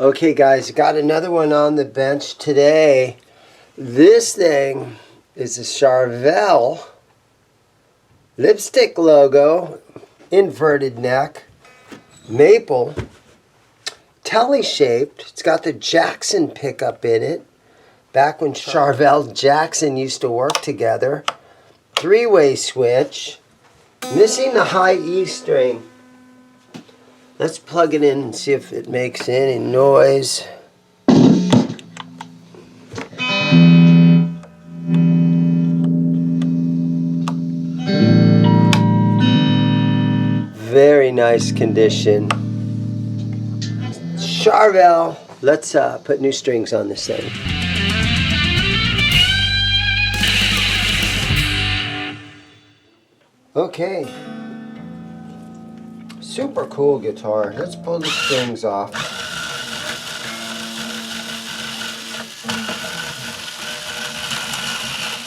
Okay guys, got another one on the bench today. This thing is a Charvel lipstick logo, inverted neck, maple, Tele shaped. It's got the Jackson pickup in it. Back when Charvel Jackson used to work together. 3-way switch. Missing the high E string. Let's plug it in and see if it makes any noise. Very nice condition. Charvel. Let's put new strings on this thing. Okay. Super cool guitar. Let's pull the strings off.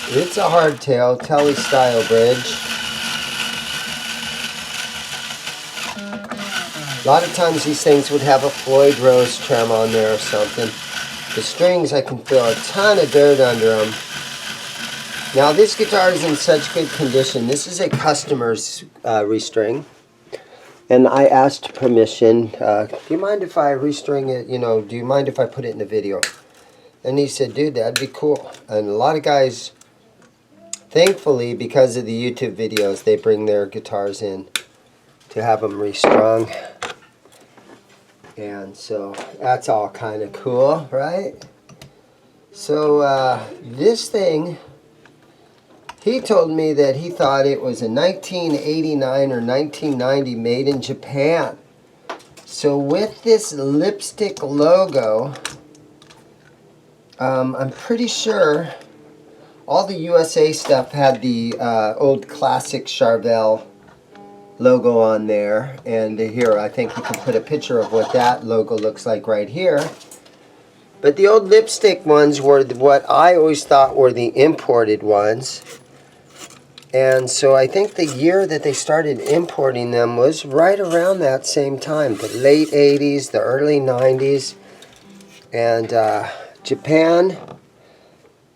It's a hardtail, Tele style bridge. A lot of times these things would have a Floyd Rose trem on there or something. The strings, I can feel a ton of dirt under them. Now this guitar is in such good condition. This is a customer's restring. And I asked permission, do you mind if I restring it, do you mind if I put it in the video? And he said, dude, that'd be cool. And a lot of guys, thankfully, because of the YouTube videos, they bring their guitars in to have them restrung. And so that's all kind of cool, right? So this thing, he told me that he thought it was a 1989 or 1990 made in Japan. So with this lipstick logo, I'm pretty sure all the USA stuff had the old classic Charvel logo on there. And here, I think you can put a picture of what that logo looks like right here. But the old lipstick ones were what I always thought were the imported ones. And so I think the year that they started importing them was right around that same time, the late 80s, the early 90s. And Japan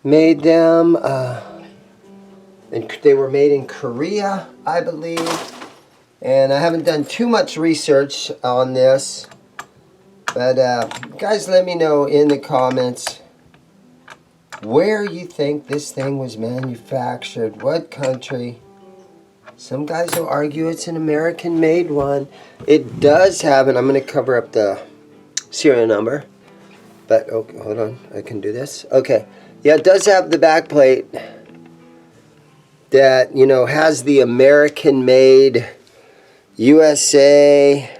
made them, and they were made in Korea, I believe. And I haven't done too much research on this. But guys, let me know in the comments where you think this thing was manufactured, what country. Some guys will argue it's an American-made one. It does have, and I'm going to cover up the serial number. But, okay, hold on, I can do this. Okay, yeah, it does have the back plate that, has the American-made USA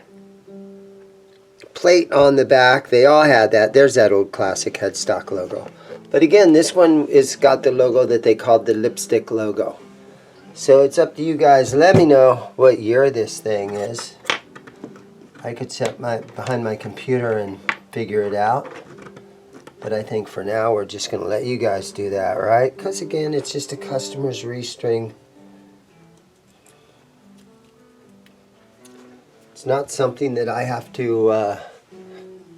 plate on the back. They all had that. There's that old classic headstock logo. But again, this one is got the logo that they called the lipstick logo. So it's up to you guys. Let me know what year this thing is. I could sit behind my computer and figure it out. But I think for now we're just going to let you guys do that, right? Because again, it's just a customer's restring. It's not something that I have to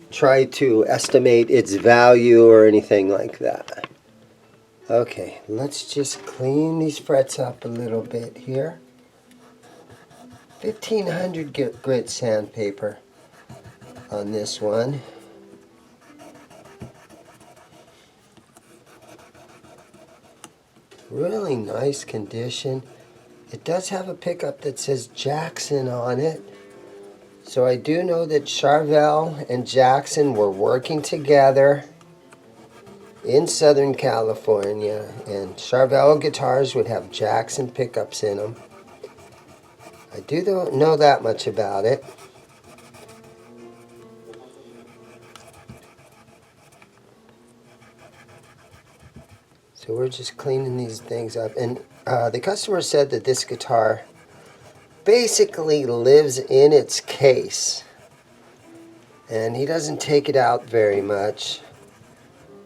try to estimate its value or anything like that. Okay, let's just clean these frets up a little bit here. 1500 grit sandpaper on this one. Really nice condition. It does have a pickup that says Jackson on it. So I do know that Charvel and Jackson were working together in Southern California, and Charvel guitars would have Jackson pickups in them. I do know that much about it. So we're just cleaning these things up, and the customer said that this guitar basically lives in its case, and he doesn't take it out very much.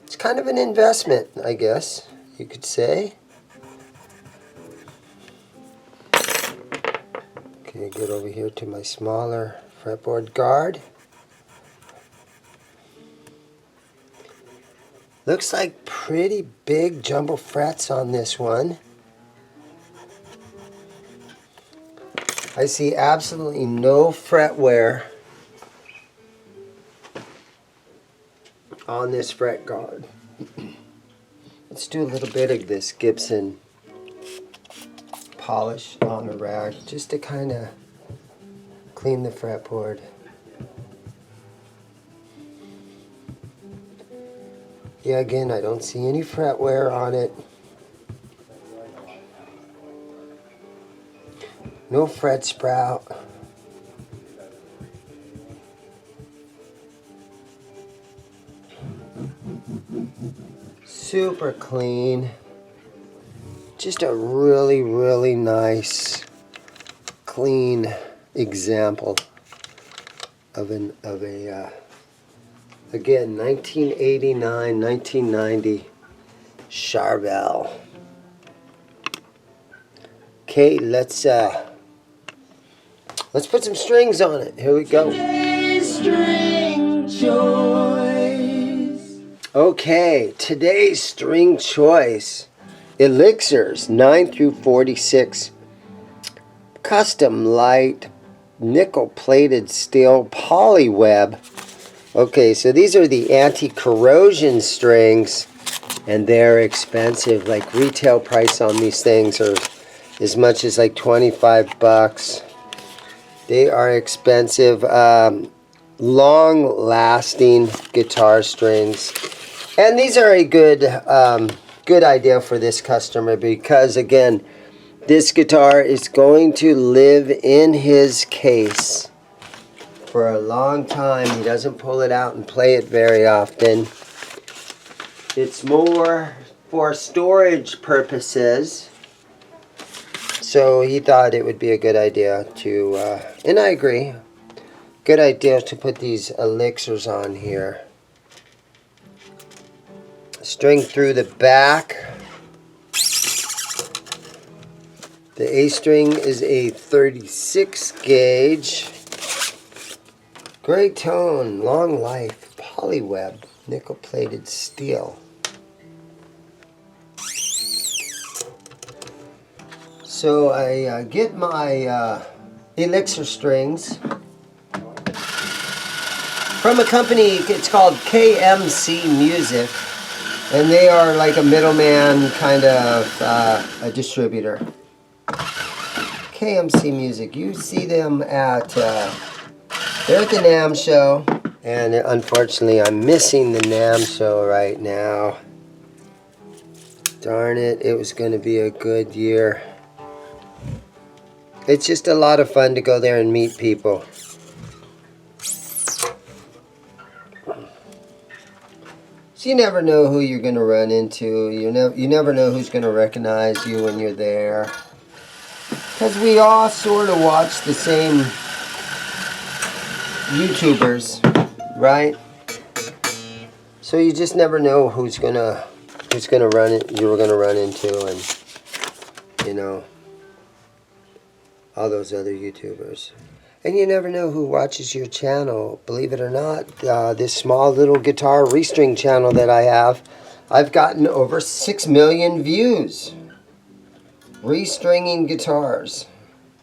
It's kind of an investment, I guess you could say. Okay, get over here to my smaller fretboard guard. Looks like pretty big jumbo frets on this one. I see absolutely no fret wear on this fret guard. Let's do a little bit of this Gibson polish on the rag just to kind of clean the fretboard. Yeah, again, I don't see any fret wear on it. No fret sprout. Super clean. Just a really, really nice, clean example of a again, 1989, 1990 Charvel. Okay, let's put some strings on it. Here we go. Today's string choice. Okay, today's string choice. Elixirs 9 through 46. Custom light nickel plated steel polyweb. Okay, so these are the anti-corrosion strings, and they're expensive. Like retail price on these things are as much as like 25 bucks. They are expensive, long-lasting guitar strings, and these are a good idea for this customer because, again, this guitar is going to live in his case for a long time. He doesn't pull it out and play it very often. It's more for storage purposes. So he thought it would be a good idea to, and I agree, good idea to put these Elixirs on here. String through the back. The A string is a 36 gauge. Great tone, long life, polyweb, nickel plated steel. So I get my Elixir strings from a company, it's called KMC Music, and they are like a middleman kind of a distributor. KMC Music, you see them at, they're at the NAMM show, and unfortunately I'm missing the NAMM show right now. Darn it, it was going to be a good year. It's just a lot of fun to go there and meet people. So you never know who you're going to run into. You never know who's going to recognize you when you're there. Because we all sort of watch the same YouTubers, right? So you just never know who's gonna run it. You're gonna run into, and you know, all those other YouTubers. And you never know who watches your channel. Believe it or not, this small little guitar restring channel that I have, I've gotten over 6 million views. Restringing guitars.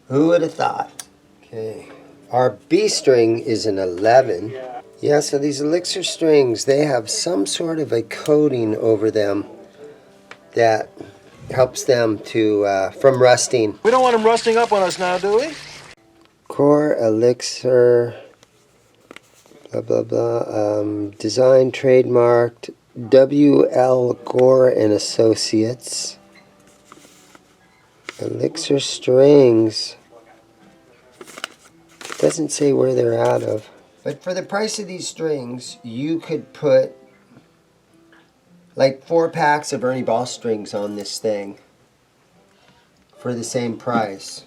Who would have thought? Okay. Our B string is an 11. Yeah, so these Elixir strings, they have some sort of a coating over them that helps them to from rusting. We don't want them rusting up on us now, do we? Core Elixir, blah blah blah. Design trademarked W.L. Gore and Associates. Elixir strings. Doesn't say where they're out of. But for the price of these strings, you could put like 4 packs of Ernie Ball strings on this thing for the same price.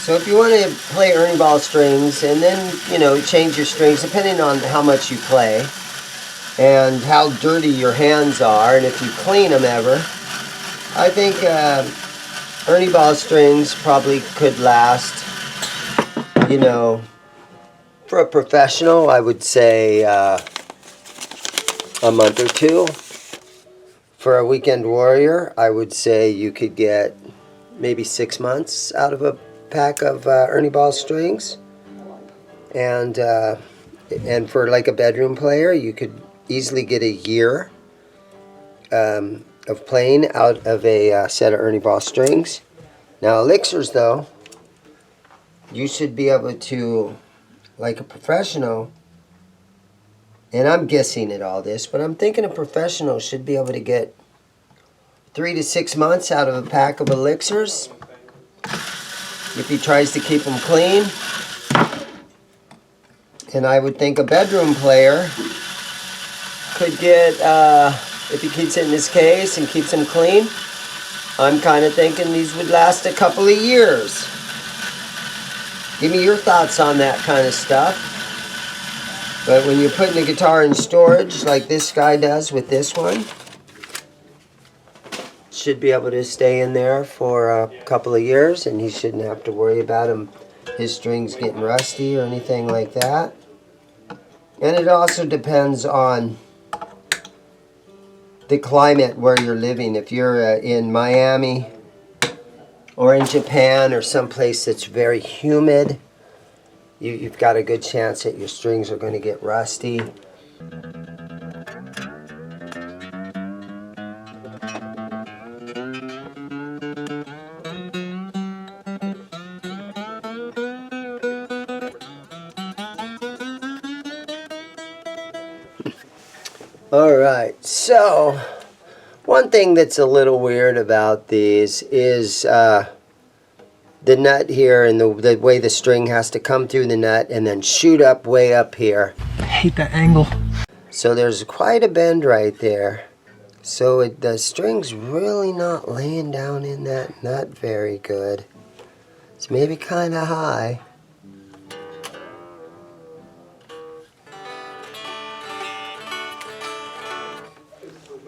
So if you want to play Ernie Ball strings and then, you know, change your strings depending on how much you play and how dirty your hands are and if you clean them ever, I think Ernie Ball strings probably could last, you know, for a professional, I would say a month or two. For a weekend warrior, I would say you could get maybe 6 months out of a pack of Ernie Ball strings. And for like a bedroom player, you could easily get a year of playing out of a set of Ernie Ball strings. Now Elixirs though, you should be able to, like a professional, and I'm guessing at all this, but I'm thinking a professional should be able to get 3 to 6 months out of a pack of Elixirs if he tries to keep them clean. And I would think a bedroom player could get, if he keeps it in his case and keeps them clean, I'm kind of thinking these would last a couple of years. Give me your thoughts on that kind of stuff. But when you're putting the guitar in storage like this guy does with this one, should be able to stay in there for a couple of years, and he shouldn't have to worry about his strings getting rusty or anything like that. And it also depends on the climate where you're living. If you're in Miami or in Japan or someplace that's very humid, you've got a good chance that your strings are going to get rusty. Alright, so one thing that's a little weird about these is the nut here and the way the string has to come through the nut and then shoot up way up here. I hate that angle. So there's quite a bend right there. So the string's really not laying down in that nut very good. It's maybe kind of high.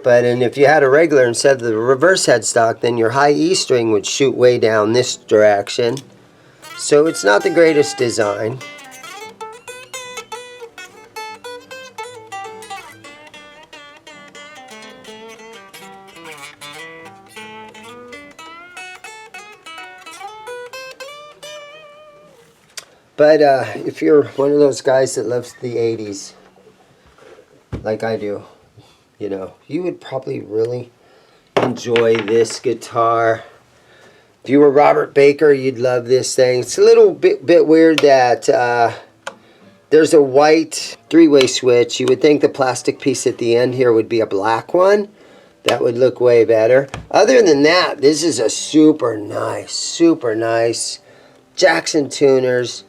But and if you had a regular instead of the reverse headstock, then your high E string would shoot way down this direction. So it's not the greatest design. But if you're one of those guys that loves the 80s, like I do, you know, you would probably really enjoy this guitar. If you were Robert Baker, you'd love this thing. It's a little bit weird that there's a white three-way switch. You would think the plastic piece at the end here would be a black one. That would look way better. Other than that, this is a super nice Jackson tuners,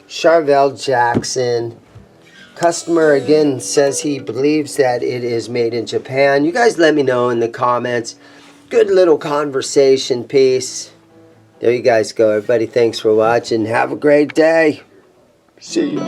Charvel Jackson. Customer again says he believes that it is made in Japan. You guys let me know in the comments. Good little conversation piece. There you guys go, everybody. Thanks for watching. Have a great day. See ya.